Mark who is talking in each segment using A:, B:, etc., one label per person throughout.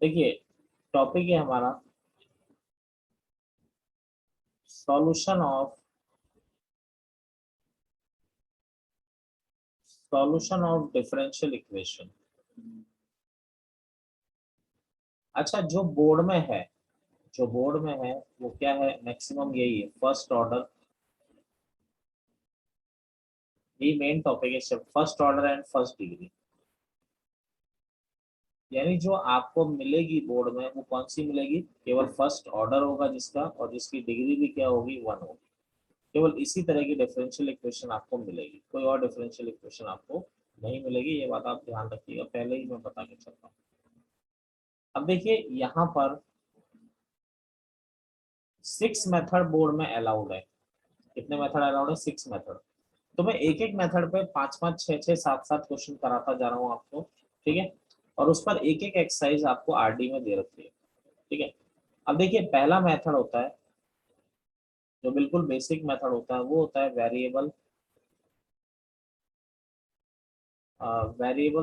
A: देखिए टॉपिक है हमारा सॉल्यूशन ऑफ डिफरेंशियल इक्वेशन। अच्छा, जो बोर्ड में है वो क्या है, मैक्सिमम यही है, फर्स्ट ऑर्डर। ये मेन टॉपिक है, सिर्फ first order and first degree. यानी जो आपको मिलेगी बोर्ड में वो कौन सी मिलेगी, केवल फर्स्ट ऑर्डर होगा जिसका, और जिसकी डिग्री भी क्या होगी, 1 होगी। केवल इसी तरह की डिफरेंशियल इक्वेशन आपको मिलेगी, कोई और डिफरेंशियल इक्वेशन आपको नहीं मिलेगी। ये बात आप ध्यान रखिएगा, पहले ही मैं बता के चलता हूँ। अब देखिए यहाँ पर 6 मेथड बोर्ड में अलाउड है। कितने मेथड अलाउड है, 6 मेथड। तो मैं एक एक मेथड पे 5-5, 6-6, 7-7 क्वेश्चन कराता जा रहा हूँ आपको, ठीक है। और उस पर एक एक एक्सरसाइज आपको आरडी में दे रखी है, ठीक है। अब देखिए पहला मेथड होता है, जो बिल्कुल बेसिक मेथड होता है, वो होता है वेरिएबल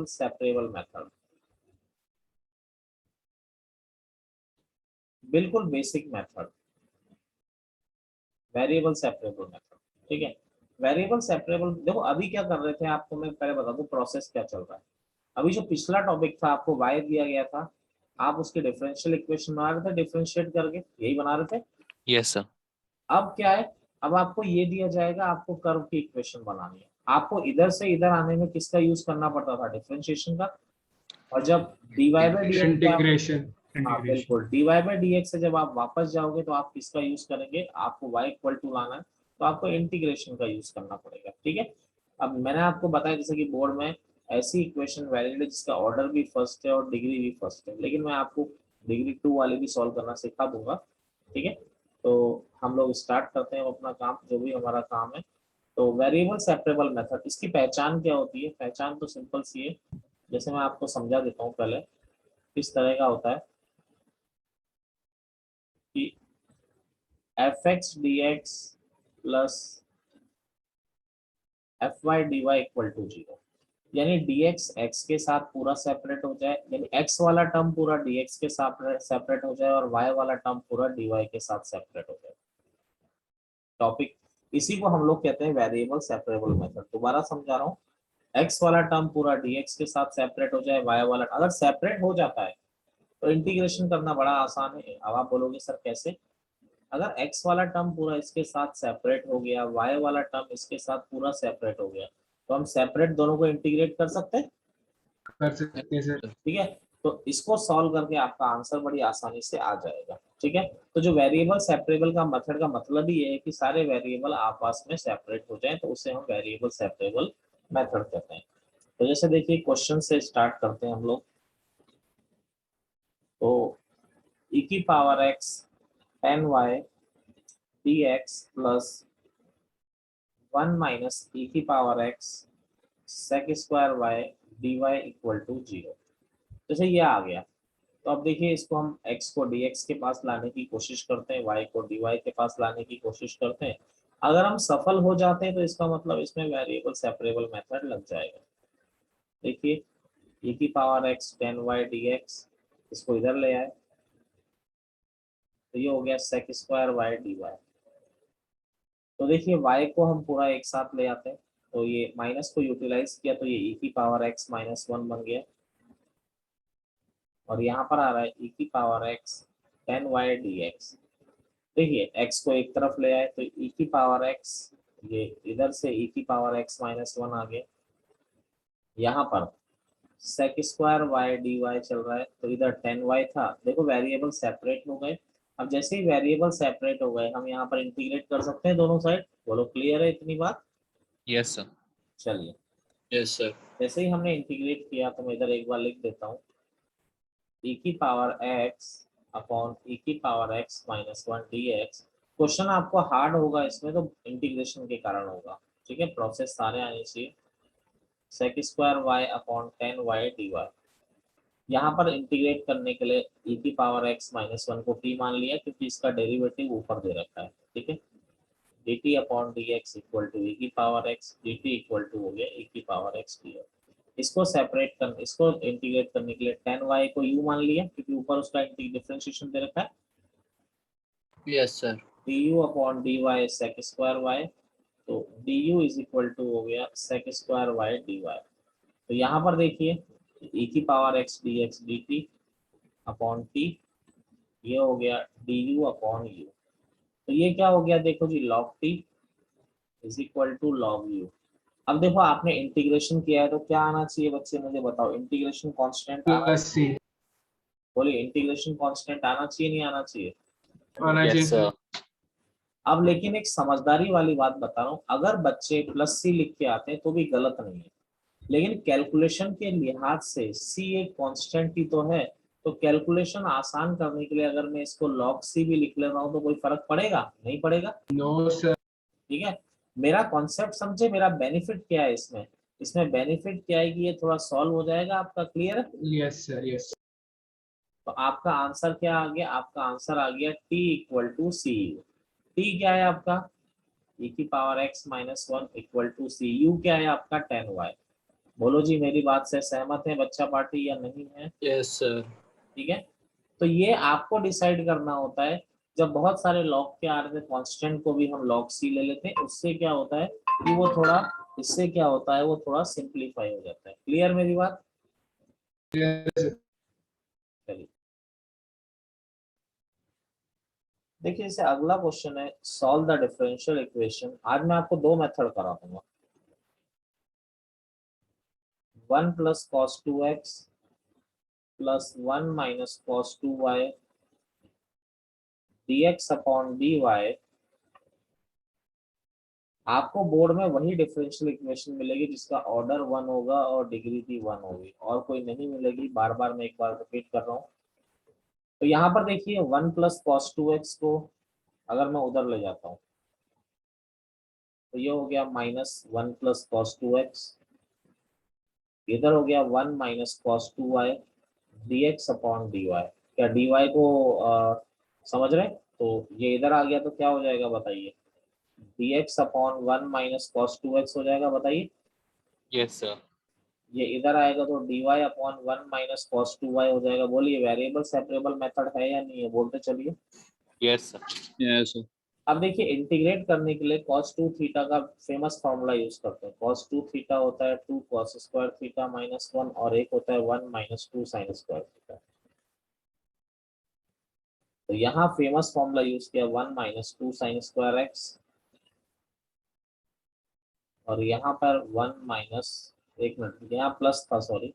A: सेपरेबल मेथड। बिल्कुल basic method, variable separable method, ठीक है। वेरिएबल सेपरेबल, देखो अभी क्या कर रहे थे आपको मैं पहले बता दूं प्रोसेस क्या चल रहा है। अभी जो पिछला टॉपिक था, आपको वाई दिया गया था, आप उसके डिफरेंशियल इक्वेशन बना रहे थे, डिफरेंशिएट करके यही बना रहे थे।
B: Yes sir.
A: अब क्या है, अब आपको ये दिया जाएगा, आपको कर्व की इक्वेशन बनानी है। आपको इधर से इधर आने में किसका यूज करना पड़ता था, डिफरेंशिएशन का। और जब dy by d x,
C: integration
A: हाँ बिल्कुल, dy बाई डी एक्स से जब आप वापस जाओगे तो आप किसका यूज करेंगे, आपको y इक्वल टू लाना है, तो आपको इंटीग्रेशन का यूज करना पड़ेगा, ठीक है। अब मैंने आपको बताया जैसे कि बोर्ड में ऐसी इक्वेशन वैलिड है जिसका ऑर्डर भी फर्स्ट है और डिग्री भी फर्स्ट है, लेकिन मैं आपको डिग्री 2 वाली भी सॉल्व करना सिखा दूंगा, ठीक है। तो हम लोग स्टार्ट करते हैं अपना काम, जो भी हमारा काम है। तो वेरिएबल सेपरेबल मेथड, इसकी पहचान क्या होती है, पहचान तो सिंपल सी है, जैसे मैं आपको समझा देता हूँ पहले। किस तरह का होता है कि F X D X plus F Y D Y equal to 0। यानी dx x के साथ पूरा सेपरेट हो जाए, यानी x वाला टर्म पूरा dx के साथ सेपरेट हो जाए, और y वाला टर्म पूरा dy के साथ सेपरेट हो जाए। टॉपिक इसी को हम लोग कहते हैं वेरिएबल सेपरेबल मेथड। दोबारा समझा रहा हूँ, x वाला टर्म पूरा dx के साथ सेपरेट हो जाए, y वाला अगर सेपरेट हो जाता है तो इंटीग्रेशन करना बड़ा आसान है। अब आप बोलोगे सर कैसे, अगर x वाला टर्म पूरा इसके साथ सेपरेट हो गया, y वाला टर्म इसके साथ पूरा सेपरेट हो गया, तो हम सेपरेट दोनों को इंटीग्रेट कर सकते हैं,
C: कर सकते हैं सर।
A: ठीक है। तो इसको सॉल्व करके आपका आंसर बड़ी आसानी से आ जाएगा, ठीक है। तो जो वेरिएबल सेपरेबल का मेथड का मतलब ही है कि सारे वेरिएबल आपस में सेपरेट हो जाएं, तो उसे हम वेरिएबल सेपरेबल मेथड कहते हैं। तो जैसे देखिए क्वेश्चन से स्टार्ट करते हैं हम लोग। तो e की power x 10y dx plus 1 minus e की power x sec square y dy equal to 0। जैसे ये आ गया, तो अब देखिए इसको हम x को dx के पास लाने की कोशिश करते हैं, y को dy के पास लाने की कोशिश करते हैं। अगर हम सफल हो जाते हैं तो इसका मतलब इसमें वेरिएबल सेपरेबल मेथड लग जाएगा। देखिए e की पावर x 10y dx, इसको इधर ले आए तो ये हो गया sec स्क्वायर y dy। तो देखिए y को हम पूरा एक साथ ले आते हैं, तो ये माइनस को यूटिलाइज किया तो ये e की पावर x माइनस 1 बन गया, और यहाँ पर आ रहा है e की पावर x 10y dx। देखिए x को एक तरफ ले आए तो e की पावर x, ये इधर से e की पावर x माइनस 1 आ गया। यहाँ पर sec स्क्वायर y dy चल रहा है, तो इधर 10y था, देखो वेरिएबल सेपरेट हो गए। अब जैसे ही वेरिएबल सेपरेट हो गए हम यहाँ पर इंटीग्रेट कर सकते हैं दोनों साइड। बोलो क्लियर है इतनी बात।
B: Yes sir.
A: चलिए,
B: यस सर।
A: जैसे ही हमने इंटीग्रेट किया तो मैं इधर एक बार लिख देता हूँ, e की पावर x अपॉन e की power x minus 1 dx। Question आपको हार्ड होगा इसमें तो इंटीग्रेशन के कारण होगा, ठीक है, प्रोसेस सारे आने चाहिए। sec square y upon 10y dy। यहाँ पर इंटीग्रेट करने के लिए e की पावर x माइनस 1 को t मान लिया, क्योंकि इसका डेरिवेटिव ऊपर दे रखा है, ठीक है। dt upon dx equal to e की power x, dt equal to हो गया e की पावर x dy। इसको सेपरेट कर, इसको इंटीग्रेट करने के लिए tan y को u मान लिया क्योंकि ऊपर उसका डिफरेंशिएशन दे रखा है,
B: Yes, sir.
A: du upon dy sec square y, तो du इज इक्वल टू हो गया sec स्क्वायर y dy। तो यहाँ पर देखिए e की power x dx dt upon t, ये हो गया du अपॉन u। तो ये क्या हो गया देखो जी, log t is equal to log u। अब देखो आपने इंटीग्रेशन किया है तो क्या आना चाहिए बच्चे, मुझे बताओ, इंटीग्रेशन कांस्टेंट आना
C: प्लस सी
A: चाहिए, बोलिए इंटीग्रेशन कांस्टेंट आना चाहिए नहीं आना चाहिए?
C: आना चाहिए
B: Yes,
C: सर।
B: sir.
A: अब लेकिन एक समझदारी वाली बात बता रहा हूँ, अगर बच्चे प्लस सी लिख के आते हैं तो भी गलत नहीं है, लेकिन कैलकुलेशन के लिहाज से सी एक कांस्टेंट ही तो है, तो कैलकुलेशन आसान करने के लिए अगर मैं इसको log सी भी लिख ले रहा हूँ तो कोई फर्क पड़ेगा नहीं पड़ेगा?
C: No sir.
A: ठीक है, मेरा कॉन्सेप्ट समझे, मेरा बेनिफिट क्या है इसमें, इसमें बेनिफिट क्या है कि ये थोड़ा सॉल्व हो जाएगा आपका, क्लियर है?
C: Yes sir yes.
A: तो आपका आंसर क्या आ गया, आपका आंसर आ गया t equal to C U. T क्या है आपका, e की power x minus 1 equal to C U, क्या है आपका tan y। बोलो जी मेरी बात से सहमत है बच्चा पार्टी या नहीं है?
B: Yes, sir.
A: ठीक है, तो ये आपको डिसाइड करना होता है, जब बहुत सारे लॉग के आ रहे थे कांस्टेंट को भी हम log सी ले लेते हैं, उससे क्या होता है कि वो थोड़ा, इससे क्या होता है वो थोड़ा सिंप्लीफाई हो जाता है। क्लियर मेरी बात?
C: यस
A: चलिए देखिए, जैसे अगला क्वेश्चन है, सॉल्व द डिफरेंशियल इक्वेशन। आज मैं आपको दो मेथड करा दूंगा, 1 plus cos 2x plus 1 minus cos 2y dx upon dy। आपको बोर्ड में वही डिफरेंशियल इक्वेशन मिलेगी जिसका ऑर्डर 1 होगा और डिग्री भी 1 होगी, और कोई नहीं मिलेगी। बार बार मैं एक बार रिपीट कर रहा हूँ। तो यहाँ पर देखिए 1 प्लस कॉस 2x को अगर मैं उधर ले जाता हूँ तो ये हो गया माइनस 1 प्लस कॉस 2x, इधर हो गया 1 minus cos 2y dx upon dy। क्या dy को समझ रहे हैं? तो ये इधर आ गया तो क्या हो जाएगा बताइए, dx upon 1 minus cos 2x हो जाएगा, बताइए।
B: Yes, sir.
A: ये इधर आएगा तो dy upon 1 minus cos 2y हो जाएगा। बोलिए वेरिएबल सेपरेबल मेथड है या नहीं है, बोलते चलिए।
B: Yes, sir. Yes, sir.
A: अब देखिए इंटीग्रेट करने के लिए cos 2 थीटा का फेमस फॉर्मूला यूज करते हैं। cos 2 थीटा होता है 2 cos स्क्वायर थीटा माइनस 1, और एक होता है 1 माइनस 2 साइन स्क्वायर थीटा। तो यहाँ फेमस फॉर्मूला यूज किया 1 माइनस 2 साइन स्क्वायर एक्स, और यहाँ पर 1 माइनस, एक मिनट यहाँ प्लस था सॉरी,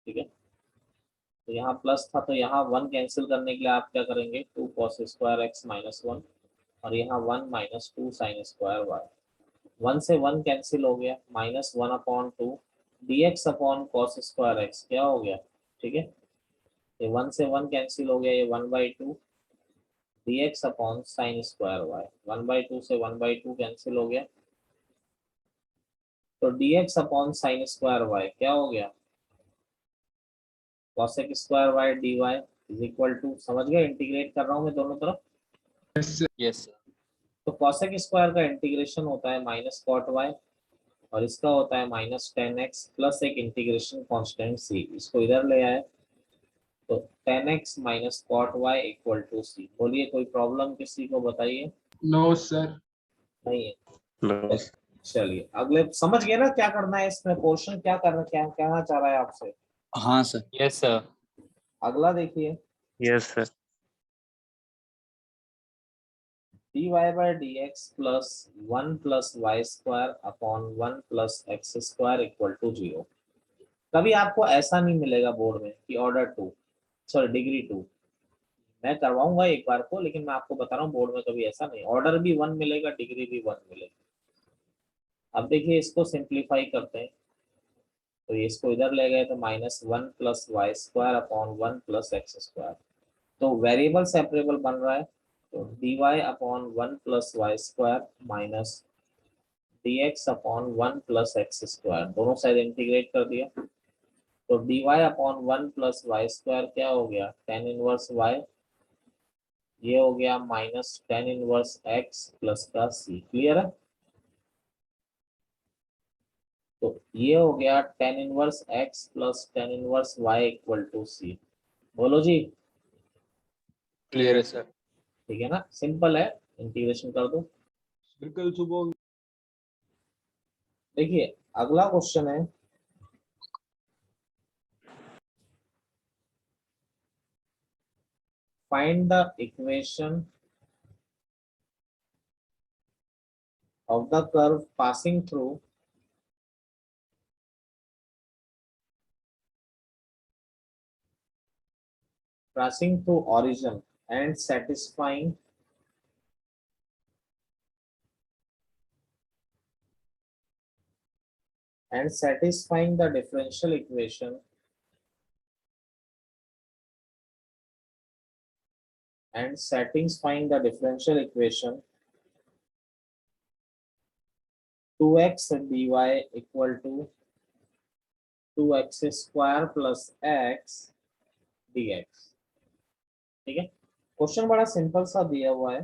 A: ठीक है, तो यहाँ प्लस था तो यहाँ 1 कैंसिल करने के लिए आप क्या करेंगे, 2 cos स्क्वायर एक्स माइनस 1, और यहाँ 1 माइनस 2 साइन स्क्वायर वाई। 1 से 1 कैंसिल हो गया, minus 1 upon 2 dx upon cos square x क्या हो गया, ठीक है, ये 1 से 1 कैंसिल हो गया, ये 1/2 dx upon sine square Y. 1/2 से 1/2 कैंसिल हो गया, तो dx upon sine square Y क्या हो गया, cosec square Y dy is equal to, समझ गए, इंटीग्रेट कर रहा हूँ मैं दोनों तरफ।
B: Yes, sir.
A: तो cosec स्क्वायर का इंटीग्रेशन होता है माइनस कॉट वाई, और इसका होता है माइनस 10x प्लस एक इंटीग्रेशन कांस्टेंट c, इसको इधर ले आए तो 10x minus cot Y equal to c। बोलिए कोई प्रॉब्लम किसी को बताइए?
C: No sir.
A: नहीं है। चलिए अगले, समझ गए ना क्या करना है इसमें, पोर्शन क्या करना, क्या कहना चाह रहा है आपसे।
B: हाँ sir. Yes, sir.
A: अगला देखिए,
B: Yes, sir.
A: dy by dx plus 1 plus Y square upon 1 plus x square equal to 0। कभी आपको ऐसा नहीं मिलेगा बोर्ड में कि ऑर्डर 2, सॉरी डिग्री 2, मैं करवाऊंगा एक बार को, लेकिन मैं आपको बता रहा हूँ बोर्ड में कभी ऐसा नहीं, ऑर्डर भी 1 मिलेगा, डिग्री भी 1 मिलेगी। अब देखिए इसको सिंप्लीफाई करते हैं, तो ये इसको इधर ले गए तो minus 1 plus Y square upon 1 plus x square, तो वेरिएबल सेपरेबल बन रहा है, तो dy upon 1 plus Y square minus dx upon 1 plus x square, दोनों साइड इंटीग्रेट कर दिया, तो dy upon 1 plus Y square क्या हो गया, tan इनवर्स y, ये हो गया minus tan inverse x plus का c। क्लियर है? तो ये हो गया tan inverse x plus tan inverse y equal to c। बोलो जी,
B: क्लियर है सर।
A: ठीक है ना, सिंपल है, इंटीग्रेशन कर दो।
C: बिल्कुल सुबह।
A: देखिए अगला क्वेश्चन है, find the equation of the curve passing through origin and satisfying the differential equation and satisfying the differential equation 2x dy equal to 2x square plus x dx। ठीक है, क्वेश्चन बड़ा सिंपल सा दिया हुआ है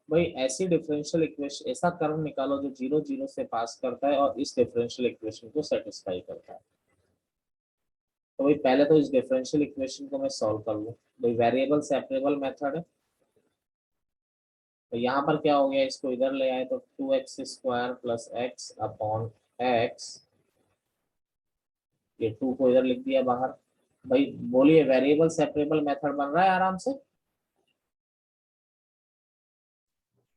A: भाई, ऐसी डिफरेंशियल इक्वेशन, ऐसा कर्व निकालो जो 0 0 से पास करता है और इस डिफरेंशियल इक्वेशन को सेटिस्फाई करता है। तो भाई पहले तो इस डिफरेंशियल इक्वेशन को मैं सॉल्व कर लूं। भाई वेरिएबल सेपरेबल मेथड है, तो यहाँ पर क्या हो गया, इसको इधर ले आए तो 2x square plus x upon x, ये 2 को इधर लिख दिया बाहर। भाई बोलिए वेरिएबल सेपरेबल मेथड बन रहा है आराम से।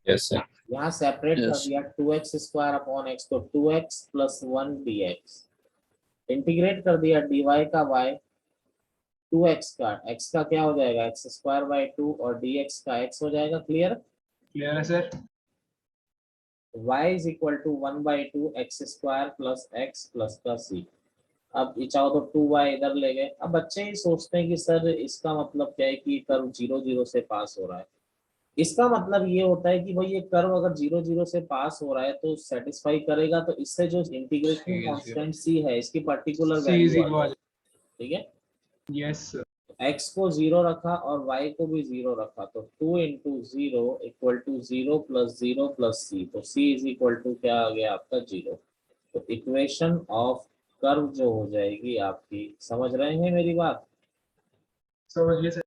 B: Yes sir.
A: यहाँ सेपरेट कर
B: Yes.
A: दिया 2x स्क्वायर अपॉन x, तो 2x प्लस 1 dx, इंटीग्रेट कर दिया dy का y, 2x का x का क्या हो जाएगा x स्क्वायर बाई 2 और dx का x हो जाएगा। क्लियर?
C: क्लियर है sir.
A: y is equal to 1/2 x square plus x plus का c। अब ये चाहो तो 2y इधर ले गए। अब बच्चे ही सोचते हैं कि सर इसका मतलब क्या है कि कर्व 0 0 से पास हो रहा है। इसका मतलब ये होता है कि भाई ये कर्व अगर 0 0 से पास हो रहा है तो सेटिस्फाई करेगा, तो इससे जो इंटीग्रेशन कांस्टेंट c है इसकी पर्टिकुलर
C: C is
A: वैल्यू आ
C: equal.
A: जाएगी। ठीक है,
C: यस सर।
A: x को 0 रखा और y को भी 0 रखा, तो 2 into 0 equal to 0 plus 0 plus c, तो c इज इक्वल टू क्या आ गया आपका 0। तो इक्वेशन ऑफ कर्व जो हो जाएगी आपकी, समझ रहे हैं मेरी बात?
C: समझ गए सर।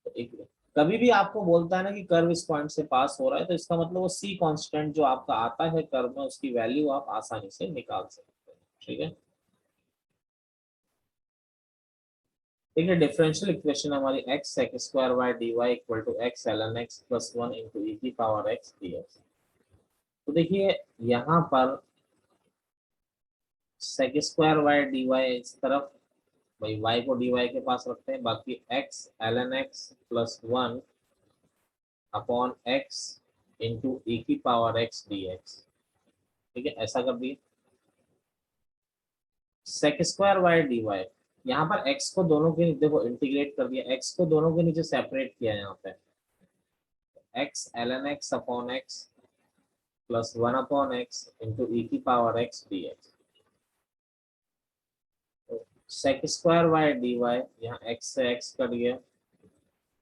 A: तो कभी भी आपको बोलता है ना कि कर्व इस पॉइंट से पास हो रहा है, तो इसका मतलब वो सी कांस्टेंट जो आपका आता है कर्व में उसकी वैल्यू आप आसानी से निकाल सकते हैं। ठीक है, देखिए डिफरेंशियल इक्वेशन हमारी x sec square y dy equal to x ln x plus 1 into e की पावर x dx। तो देखिए यहाँ पर sec स्क्वायर y dy इस तरफ, भाई y को dy के पास रखते हैं, बाकी x ln x plus 1 upon x into e की पावर x dx। ठीक है, ऐसा कर दिए। sec स्क्वायर y dy, यहाँ पर x को दोनों के देखो इंटीग्रेट कर दिया, x को दोनों के नीचे सेपरेट किया यहाँ पे, x ln x upon x plus 1 upon x into e की पावर x dx। तो sec स्क्वायर y dy, यहाँ x से x कट गया,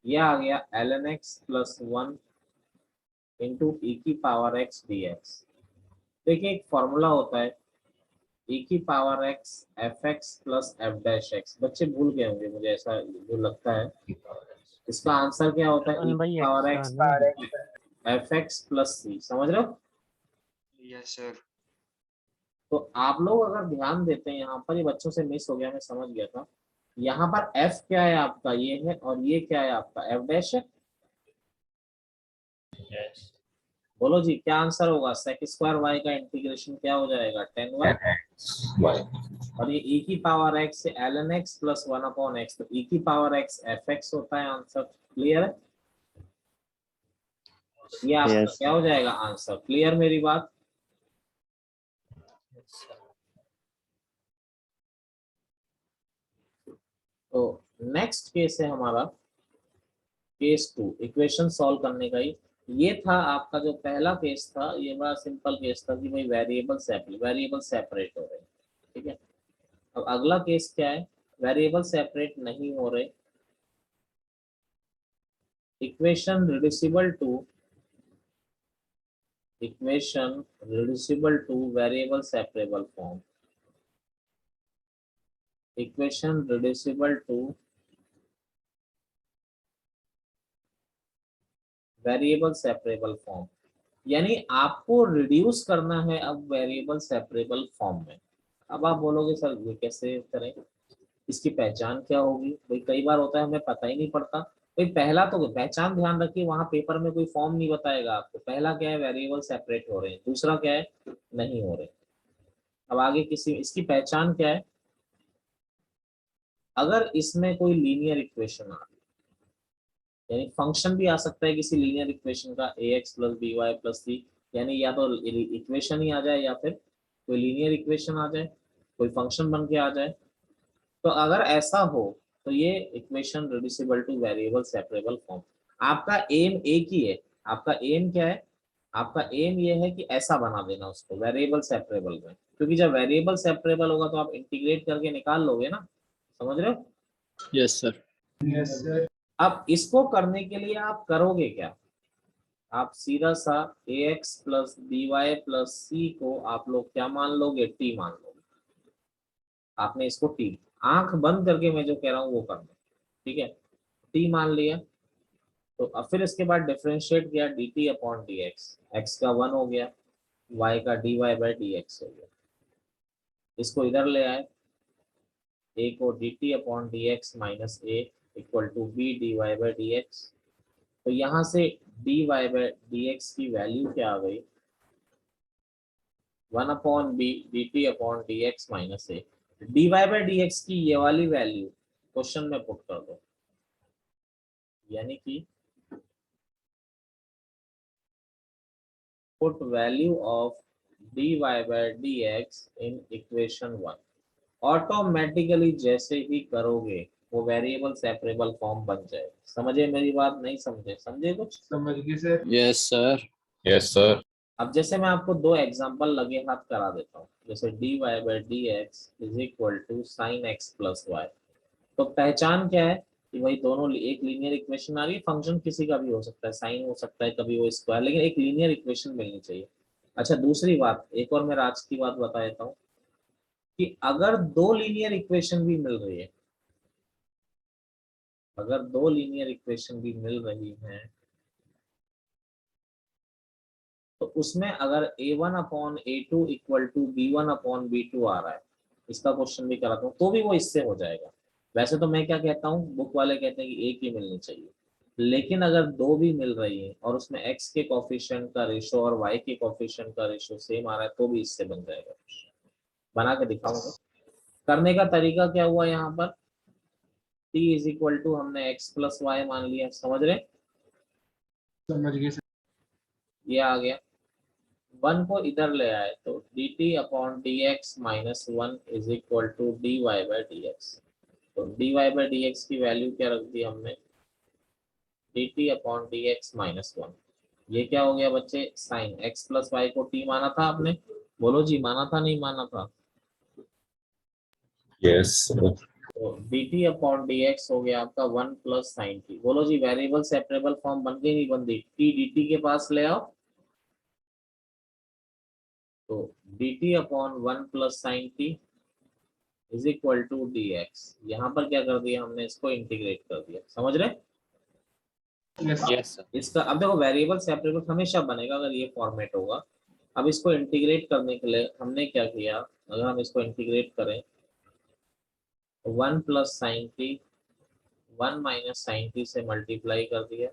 A: यह आ गया ln x plus 1 into e की पावर x dx। देखिए एक फॉर्मूला होता है e की power x fx plus f dash x, बच्चे भूल गए होंगे मुझे ऐसा जो लगता है। इसका आंसर क्या होता है, e की power x fx plus c, समझ रहे हो?
C: Yes sir.
A: तो आप लोग अगर ध्यान देते हैं यहाँ पर, ये बच्चों से मिस हो गया, मैं समझ गया था। यहाँ पर f क्या है आपका, ये है, और ये क्या है आपका f डैश है।
B: यस।
A: बोलो जी क्या आंसर होगा, sec स्क्वायर y का इंटीग्रेशन क्या हो जाएगा 10y, और ये e की पावर x से ln x plus 1 upon x, तो e की पावर x fx होता है आंसर। क्लियर है? ये आपका क्या हो जाएगा आंसर। क्लियर मेरी बात? तो नेक्स्ट केस है हमारा केस 2, इक्वेशन सॉल्व करने का ही। ये था आपका जो पहला केस था, ये बड़ा सिंपल केस था कि भाई वेरिएबल सेपरेट हो रहे हैं। ठीक है, अब अगला केस क्या है, वेरिएबल सेपरेट नहीं हो रहे, equation reducible to equation reducible to variable separable form, equation reducible to variable separable form, यानी आपको रिड्यूस करना है अब वेरिएबल सेपरेबल फॉर्म में। अब आप बोलोगे सर ये कैसे करें, इसकी पहचान क्या होगी? भाई कई बार होता है हमें पता ही नहीं पड़ता। भाई पहला तो पहचान ध्यान रखिए, वहां पेपर में कोई फॉर्म नहीं बताएगा आपको। पहला क्या है, वेरिएबल सेपरेट हो रहे हैं, दूसरा क्या है, नहीं हो रहे। अब आगे किसी इसकी पहचान क्या है, अगर इसमें कोई लीनियर इक्वेशन आ, यानी फंक्शन भी आ सकता है किसी लीनियर इक्वेशन का, a x plus b y plus c, यानी या तो इक्वेशन ही आ जाए या फिर कोई लीनियर इक्वेशन आ जाए, कोई फंक्शन बन के आ जाए। तो अगर ऐसा हो तो ये equation reducible to variable separable form. आपका एम एक ही है, आपका एम क्या है, आपका एम ये है कि ऐसा बना देना उसको वेरिएबल सेपरेबल में, क्योंकि जब वेरिएबल सेपरेबल होगा तो आप इंटीग्रेट करके निकाल लोगे ना, समझ रहे हो?
B: Yes, sir.
C: Yes, sir.
A: अब इसको करने के लिए आप करोगे क्या, आप सीधा सा a x plus b y plus c को आप लोग क्या मान लोगे, टी मान लोगे। आपने इसको टी, आंख बंद करके मैं जो कह रहा हूँ वो करना, ठीक है, टी मान लिया। तो अब फिर इसके बाद डिफरेंशिएट किया d t upon d x, x का 1 हो गया, वाई का d y by d x हो गया। इसको इधर ले आए, ए को d t upon d x minus a equal to b d y by d x. तो यहाँ से d y by d x की वैल्यू क्या आ गई, 1 upon b d t upon d x minus a. D y by d x की ये वाली वैल्यू क्वेश्चन में पुट कर दो, यानी कि put value of dy by dx in equation 1। Automatically जैसे ही करोगे वो वेरिएबल सेपरेबल फॉर्म बन जाए। समझे मेरी बात, नहीं समझे? समझे कुछ?
C: समझ गए sir.
B: Yes, sir. Yes, sir.
A: अब जैसे मैं आपको दो एग्जांपल लगे हाथ करा देता हूँ, जैसे d y by d x is equal to sine x plus y. तो पहचान क्या है कि भाई दोनों एक लीनियर इक्वेशन आ रही है, फंक्शन किसी का भी हो सकता है, साइन हो सकता है, कभी वो स्क्वायर, लेकिन एक लीनियर इक्वेशन मिलनी चाहिए। अच्छा दूसरी बात, एक और मैं राज की बात बता देता हूँ कि अगर दो लीनियर इक्वेशन भी मिल रही है, अगर दो लीनियर इक्वेशन भी मिल रही हैं, तो उसमें अगर a1 upon a2 equal to b1 upon b2 आ रहा है, इसका क्वेश्चन भी कराता हूँ, तो भी वो इससे हो जाएगा। वैसे तो मैं क्या कहता हूँ, बुक वाले कहते हैं कि एक ही मिलनी चाहिए, लेकिन अगर दो भी मिल रही है और उसमें x के कोफिशिएंट का रेशो और y के कोफिशिएंट का रेशो सेम आ रहा है, तो भी इससे बन जाएगा। बना के दिखाऊंगा। करने का तरीका क्या हुआ, यहाँ पर t इज इक्वल टू हमने x प्लस वाई मान लिया, समझ रहे?
C: समझ गए सर।
A: ये आ गया, 1 को इधर ले आए तो d t upon d x minus 1 is equal to d y by d x. तो d y by d x की वैल्यू क्या रख दी हमने, d t upon d x minus 1। ये क्या हो गया बच्चे, साइन एक्स प्लस वाई को टी माना था आपने, बोलो जी माना था नहीं माना था?
B: Yes, sir.
A: तो d t upon d x हो गया आपका 1 प्लस साइन टी। बोलो जी वेरिएबल सेपरेबल फॉर्म बन गई नहीं बन गई? टी डी टी के पास ले आओ, तो d t upon 1 plus sine t is equal to d x. यहाँ पर क्या कर दिया हमने, इसको इंटीग्रेट कर दिया, समझ रहे?
C: Yes
B: Yes, sir.
A: इसका अब देखो वेरिएबल सेपरेबल हमेशा बनेगा अगर ये फॉर्मेट होगा। अब इसको इंटीग्रेट करने के लिए हमने क्या किया, अगर हम इसको इंटीग्रेट करें, 1 plus sine t 1 minus sine t से मल्टीप्लाई कर दिया,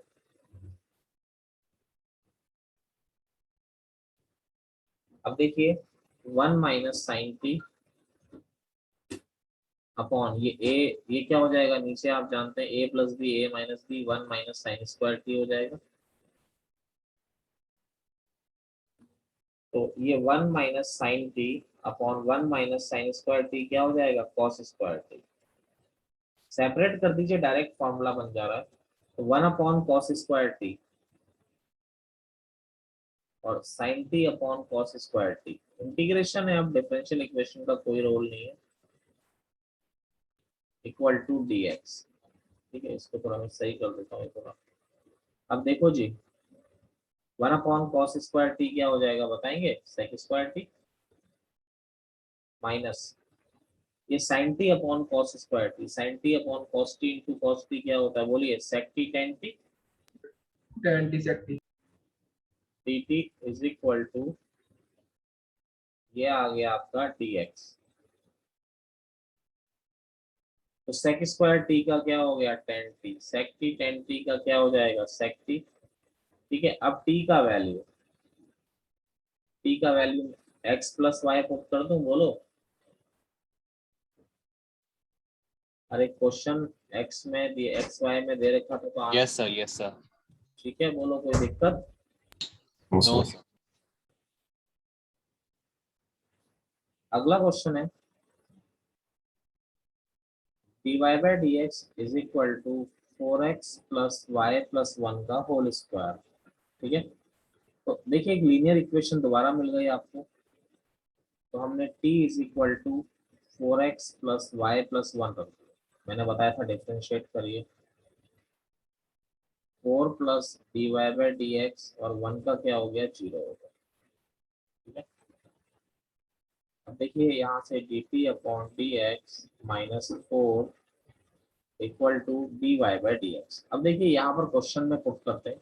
A: अब देखिए 1 माइनस साइन टी अपॉन ये क्या हो जाएगा, नीचे आप जानते हैं a plus b a minus b 1 minus sine square t हो जाएगा। तो ये 1 minus sine t upon 1 minus sine square t क्या हो जाएगा, कॉस स्क्वायर टी। सेपरेट कर दीजिए, डायरेक्ट फॉर्मूला बन जा रहा है। तो 1 अपॉन कॉस स्क्वायर टी और sine t upon cos square t, integration है, अब डिफरेंशियल इक्वेशन का कोई रोल नहीं है, इक्वल टू डी एक्स। ठीक है, इसको थोड़ा मैं सही कर देता हूँ थोड़ा। अब देखो जी, one upon cos square t क्या हो जाएगा बताएंगे? सेक स्क्वायर टी माइनस ये sine t upon cos square t, sine t upon cos t into cos t क्या होता है बोलिए? Sec t tan t
C: tan t sec t
A: d t is equal to ये आ गया आपका D x. तो सेक स्क्वायर टी का क्या हो गया? Tan t. Sec t tan t का क्या हो जाएगा? Sec t. ठीक है, अब टी का value x plus y put कर दूं बोलो? अरे क्वेश्चन एक्स में दिए, एक्स वाई में दे रखा था तो
B: Yes, sir. Yes, sir.
A: ठीक है, बोलो कोई दिक्कत?
B: No, sir.
A: अगला क्वेश्चन है dy by d x is equal to 4x plus y plus one का होल स्क्वायर। ठीक है, तो देखिए एक लीनियर इक्वेशन दोबारा मिल गई आपको। तो हमने t is equal to 4x plus y plus one रख दिया। मैंने बताया था डिफ्रेंशिएट करिए। 4 plus dy by d x और वन का क्या हो गया? 0 हो गया। ठीक है, अब देखिए यहाँ से dt upon d x minus 4 equal to dy by d x. अब देखिए यहाँ पर क्वेश्चन में पुट करते हैं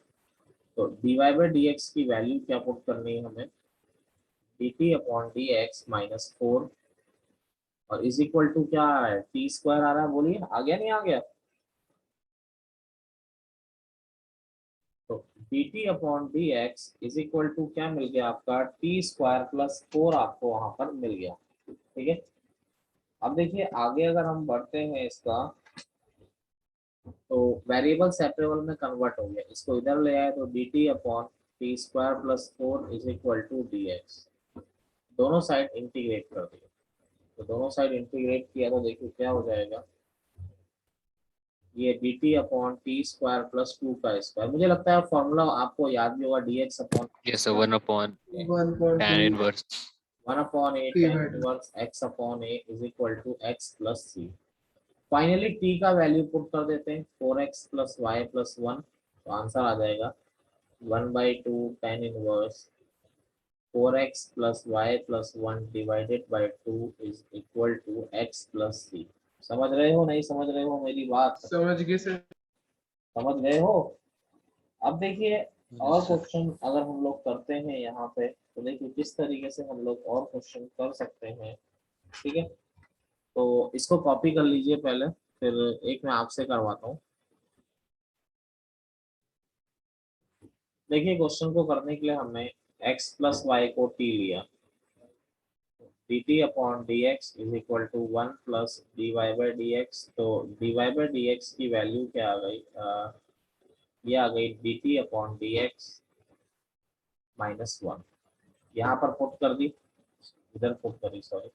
A: तो dy बाई डी एक्स की वैल्यू क्या पुट करनी है हमें? dt upon d x minus 4 और इज इक्वल टू क्या है? टी स्क्वायर आ रहा है, बोलिए आ गया नहीं आ गया? तो dt upon d x is equal to क्या मिल गया आपका? टी स्क्वायर प्लस 4 आपको वहां पर मिल गया। ठीक है, अब देखिए आगे अगर हम बढ़ते हैं इसका तो वेरिएबल सेपरेबल में कन्वर्ट हो गया। इसको इधर ले आए तो dt upon t square plus 4 is equal to d x. दोनों साइड इंटीग्रेट कर दिया, तो दोनों साइड इंटीग्रेट किया तो देखिए क्या हो जाएगा? ये dt upon t square plus 2 का स्क्वायर। मुझे लगता है फॉर्मूला आपको याद भी होगा, dx upon
B: Yes, sir. 1/tan
C: 1.2
B: inverse.
A: 1 upon a
C: t
A: tan
C: by 2
A: inverse x upon a is equal to x plus c. Finally t का वैल्यू पुट कर देते हैं 4x plus y plus one, तो आंसर आ जाएगा 1/2 tan inverse 4x plus y plus one divided by 2 is equal to x plus c. समझ रहे हो नहीं समझ रहे हो मेरी बात?
C: समझ गए सर
A: समझ गए हो? अब देखिए और
B: Yes, sir.
A: क्वेश्चन अगर हम लोग करते हैं यहाँ पे तो देखिए किस तरीके से हम लोग और क्वेश्चन कर सकते हैं। ठीक है, तो इसको कॉपी कर लीजिए पहले, फिर एक मैं आपसे करवाता हूँ। देखिए क्वेश्चन को करने के लिए हमने x प्लस वाई को t लिया, dt upon d x is equal to 1 plus dy by d x. तो dy बाई डी एक्स की वैल्यू क्या आ गई? ये आ गई dt upon d x minus one. यहाँ पर पुट कर दी, इधर पुट करी सॉरी,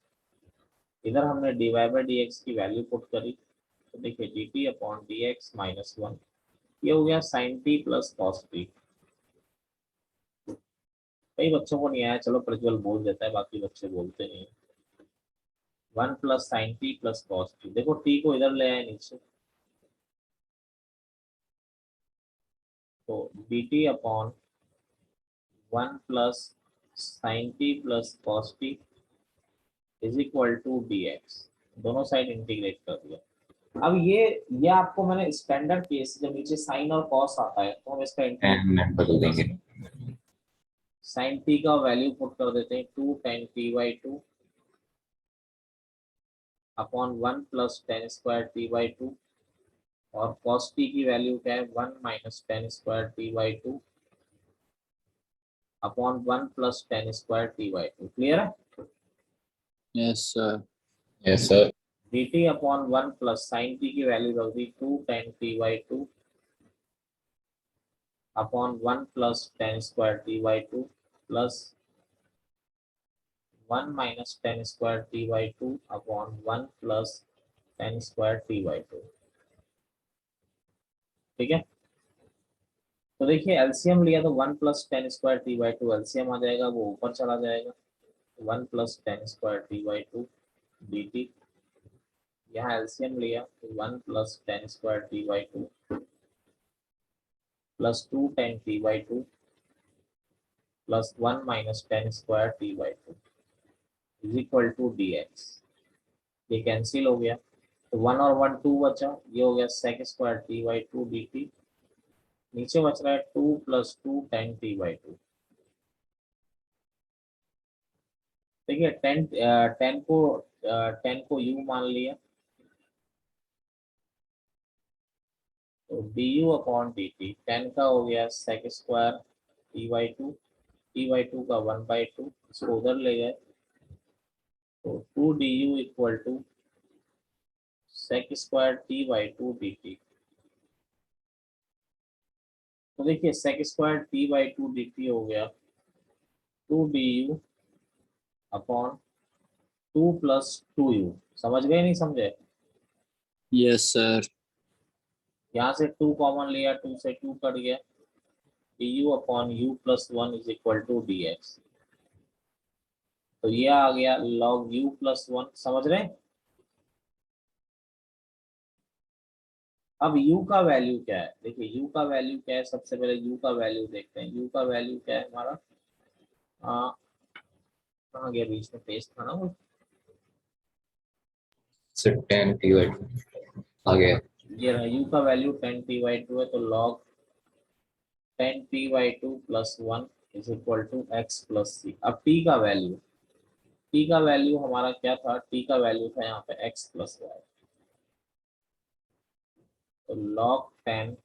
A: इधर हमने dy बाई डी एक्स की वैल्यू पुट करी। तो देखिए dt upon d x minus one, ये हो गया sine t plus cos t. कई बच्चों को नहीं आया, चलो प्रज्वल बोल देता है, बाकी बच्चे बोलते नहीं। 1 plus sine t plus cos t, देखो टी को इधर ले आए नीचे, तो dt upon 1 plus sine t plus cos t is equal to d x. दोनों साइड इंटीग्रेट कर दिया। अब ये आपको मैंने स्टैंडर्ड केस, जब नीचे साइन और कॉस आता है तो हम इसका इंटीग्रेट
B: बदल देंगे.
A: साइन टी का वैल्यू पुट कर देते हैं 2 tan t by 2 upon 1 plus tan square t by 2 और cos t की वैल्यू क्या है? 1 minus tan square t by 2 upon 1 plus tan square t by 2। Clear है?
B: Yes, sir. Yes, sir.
A: dt upon 1 plus sine T की value रख दी 2 tan t by 2 upon 1 plus tan square t by 2 plus 1 minus tan square t by 2 upon 1 plus tan square t by 2। ठीक है, तो देखिए LCM लिया तो 1 plus tan square t by 2 LCM आ जाएगा, वो ऊपर चला जाएगा। 1 plus tan square t by 2 d t, यहाँ एलसीएम लिया तो 1 plus tan square t by 2 plus 2 tan t by 2 plus 1 minus tan square t by two is equal to d x. ये कैंसिल हो गया तो 1 और 1 2 बचा, ये हो गया sec square t by two d t. नीचे बच रहा है 2 plus 2 tan t by two. देखिए 10 को u मान लिया तो d u upon d t 10 का हो गया sec square t by two का 1/2, इसको उधर ले गए तो 2 d u equal to sec square t by two d t. तो देखिए sec square t by two d T हो गया 2 d u upon 2 plus 2u। समझ गए नहीं समझे?
B: Yes, sir.
A: यहाँ से 2 कॉमन लिया, 2 से 2 कट गया, du upon u plus 1 is equal to dx। तो ये आ गया log u प्लस 1। समझ रहे हैं? अब u का वैल्यू क्या है? देखिए u का वैल्यू क्या है, सबसे पहले u का वैल्यू देखते हैं। u का वैल्यू क्या है हमारा, कहाँ गया बीच में पेज था ना वो,
B: So 10 t by 2 आ गया।
A: ये रहा u का वैल्यू 10t/2 है तो log 10t/2 plus 1 is equal to x plus c. अब t का वैल्यू हमारा क्या था, t का वैल्यू था यहाँ पे x प्लस वाई। तो log 10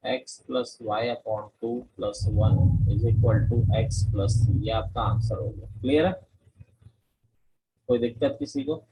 A: x plus y upon 2 plus 1 is equal to x plus c. ये आपका आंसर हो गया। क्लियर है? कोई दिक्कत किसी को?